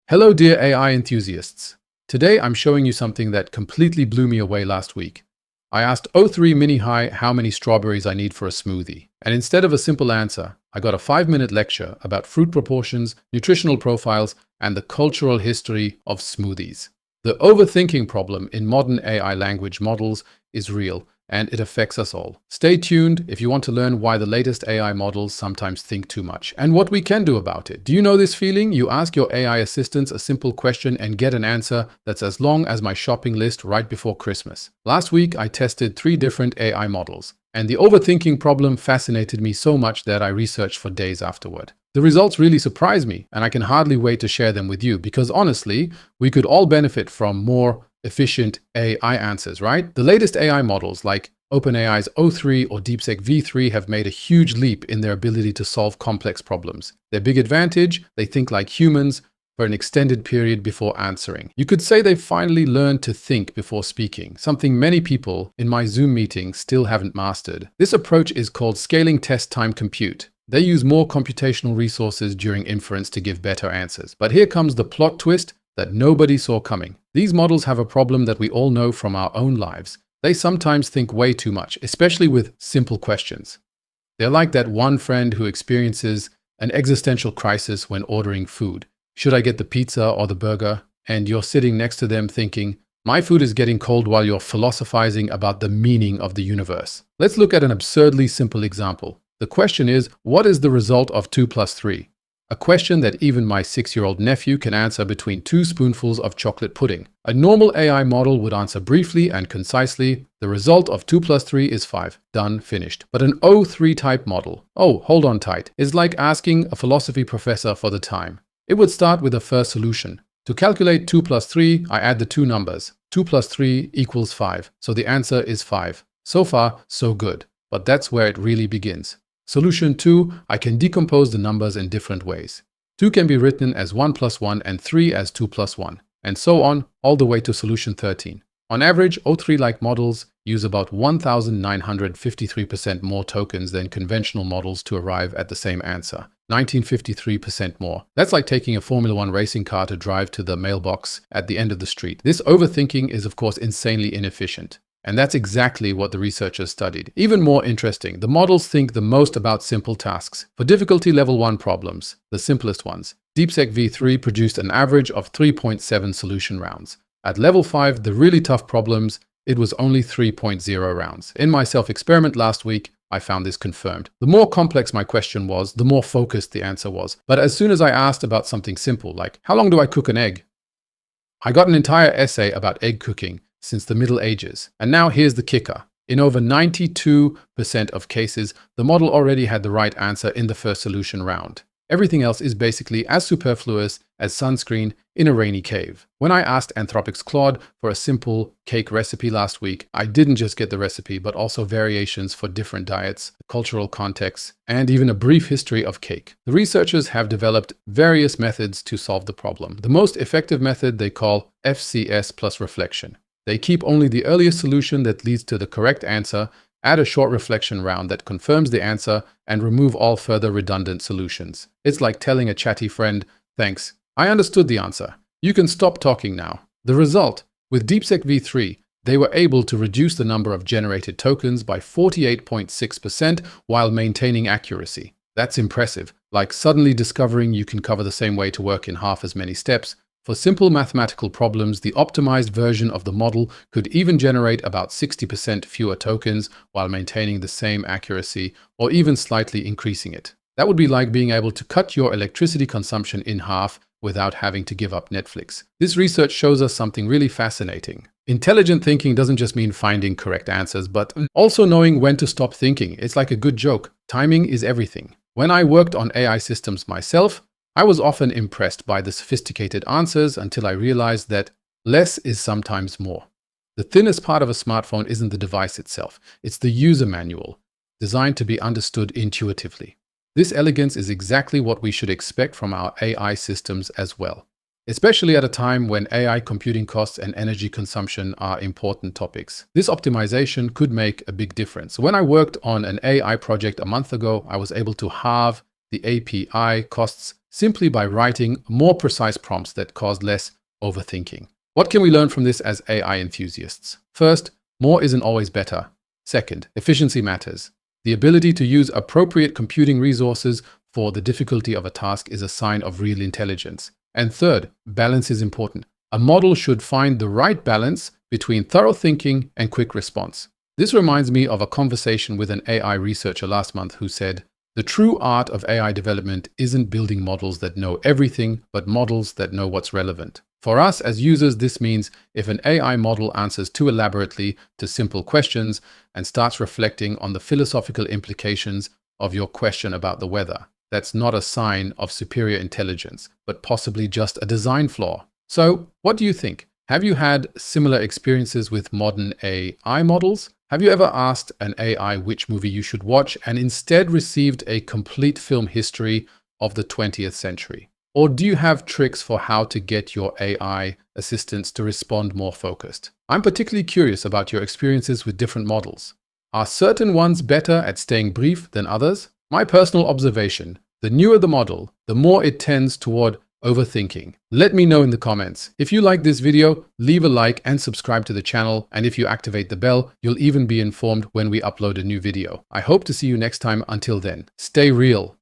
Hello, dear AI enthusiasts. Today I'm showing you something that completely blew me away last week. I asked O3 Mini High how many strawberries I need for a smoothie, and instead of a simple answer, I got a 5-minute lecture about fruit proportions, nutritional profiles, and the cultural history of smoothies. The overthinking problem in modern AI language models is real, and it affects us all. Stay tuned if you want to learn why the latest AI models sometimes think too much, and what we can do about it. Do you know this feeling? You ask your AI assistants a simple question and get an answer that's as long as my shopping list right before Christmas. Last week, I tested 3 different AI models, and the overthinking problem fascinated me so much that I researched for days afterward. The results really surprised me, and I can hardly wait to share them with you because honestly, we could all benefit from more efficient AI answers, right? The latest AI models like OpenAI's O3 or Deepsek V3 have made a huge leap in their ability to solve complex problems. Their big advantage, they think like humans for an extended period before answering. You could say they've finally learned to think before speaking, something many people in my Zoom meetings still haven't mastered. This approach is called scaling test time compute. They use more computational resources during inference to give better answers. But here comes the plot twist that nobody saw coming. These models have a problem that we all know from our own lives. They sometimes think way too much, especially with simple questions. They're like that one friend who experiences an existential crisis when ordering food. Should I get the pizza or the burger? And you're sitting next to them thinking, my food is getting cold while you're philosophizing about the meaning of the universe. Let's look at an absurdly simple example. The question is, what is the result of 2 plus 3? A question that even my 6-year-old nephew can answer between 2 spoonfuls of chocolate pudding. A normal AI model would answer briefly and concisely, the result of 2 plus 3 is 5. Done, finished. But an O3 type model, oh, hold on tight, is like asking a philosophy professor for the time. It would start with a first solution. To calculate 2 plus 3, I add the 2 numbers. 2 plus 3 equals 5, so the answer is 5. So far, so good. But that's where it really begins. Solution 2, I can decompose the numbers in different ways. 2 can be written as 1 plus 1 and 3 as 2 plus 1, and so on, all the way to solution 13. On average, O3-like models use about 1,953% more tokens than conventional models to arrive at the same answer. 1953% more. That's like taking a Formula 1 racing car to drive to the mailbox at the end of the street. This overthinking is, of course, insanely inefficient. And that's exactly what the researchers studied. Even more interesting, the models think the most about simple tasks. For difficulty level 1 problems, the simplest ones, Deepsek V3 produced an average of 3.7 solution rounds. At level 5, the really tough problems, it was only 3.0 rounds. In my self-experiment last week, I found this confirmed. The more complex my question was, the more focused the answer was. But as soon as I asked about something simple, like, how long do I cook an egg? I got an entire essay about egg cooking since the Middle Ages. And now here's the kicker. In over 92% of cases, the model already had the right answer in the first solution round. Everything else is basically as superfluous as sunscreen in a rainy cave. When I asked Anthropic's Claude for a simple cake recipe last week, I didn't just get the recipe, but also variations for different diets, cultural contexts, and even a brief history of cake. The researchers have developed various methods to solve the problem. The most effective method they call FCS+Reflection. They keep only the earliest solution that leads to the correct answer, add a short reflection round that confirms the answer, and remove all further redundant solutions. It's like telling a chatty friend, thanks, I understood the answer. You can stop talking now. The result, with Deepsek V3, they were able to reduce the number of generated tokens by 48.6% while maintaining accuracy. That's impressive, like suddenly discovering you can cover the same way to work in half as many steps. For simple mathematical problems, the optimized version of the model could even generate about 60% fewer tokens while maintaining the same accuracy or even slightly increasing it. That would be like being able to cut your electricity consumption in half without having to give up Netflix. This research shows us something really fascinating. Intelligent thinking doesn't just mean finding correct answers, but also knowing when to stop thinking. It's like a good joke. Timing is everything. When I worked on AI systems myself, I was often impressed by the sophisticated answers until I realized that less is sometimes more. The thinnest part of a smartphone isn't the device itself, it's the user manual, designed to be understood intuitively. This elegance is exactly what we should expect from our AI systems as well, especially at a time when AI computing costs and energy consumption are important topics. This optimization could make a big difference. When I worked on an AI project a month ago, I was able to halve the API costs simply by writing more precise prompts that cause less overthinking. What can we learn from this as AI enthusiasts? First, more isn't always better. Second, efficiency matters. The ability to use appropriate computing resources for the difficulty of a task is a sign of real intelligence. And third, balance is important. A model should find the right balance between thorough thinking and quick response. This reminds me of a conversation with an AI researcher last month who said, "The true art of AI development isn't building models that know everything, but models that know what's relevant." For us as users, this means if an AI model answers too elaborately to simple questions and starts reflecting on the philosophical implications of your question about the weather, that's not a sign of superior intelligence, but possibly just a design flaw. So, what do you think? Have you had similar experiences with modern AI models? Have you ever asked an AI which movie you should watch and instead received a complete film history of the 20th century? Or do you have tricks for how to get your AI assistants to respond more focused? I'm particularly curious about your experiences with different models. Are certain ones better at staying brief than others? My personal observation, the newer the model, the more it tends toward overthinking. Let me know in the comments. If you like this video, leave a like and subscribe to the channel. And if you activate the bell, you'll even be informed when we upload a new video. I hope to see you next time. Until then, stay real.